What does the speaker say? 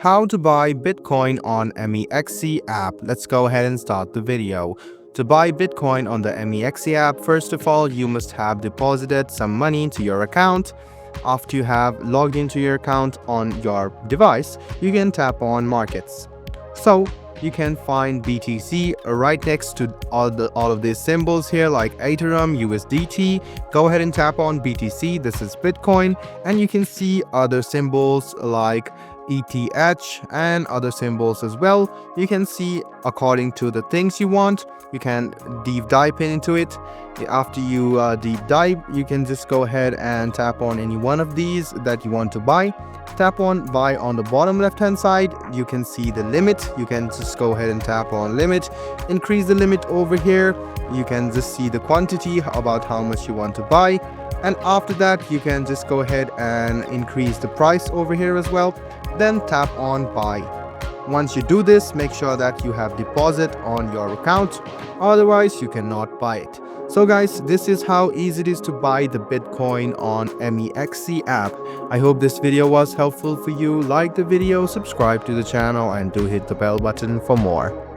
How to buy Bitcoin on MEXC app. Let's go ahead and start the video. To buy Bitcoin on the MEXC app, first of all, you must have deposited some money into your account. After you have logged into your account on your device, you can tap on markets. So you can find BTC right next to all of these symbols here like Ethereum, USDT. Go ahead and tap on BTC. This is Bitcoin, and you can see other symbols like ETH and other symbols as well. You can see according to the things you want. You can deep dive into it. After you deep dive, you can just go ahead and tap on any one of these that you want to buy. Tap on buy on the bottom left hand side. You can see the limit. You can just go ahead and tap on limit, increase the limit over here. You can just see the quantity about how much you want to buy, and after that you can just go ahead and increase the price over here as well. Then tap on buy. Once you do this, make sure that you have deposit on your account, otherwise you cannot buy it. So guys, this is how easy it is to buy the Bitcoin on MEXC app. I hope this video was helpful for you. Like the video, subscribe to the channel, and do hit the bell button for more.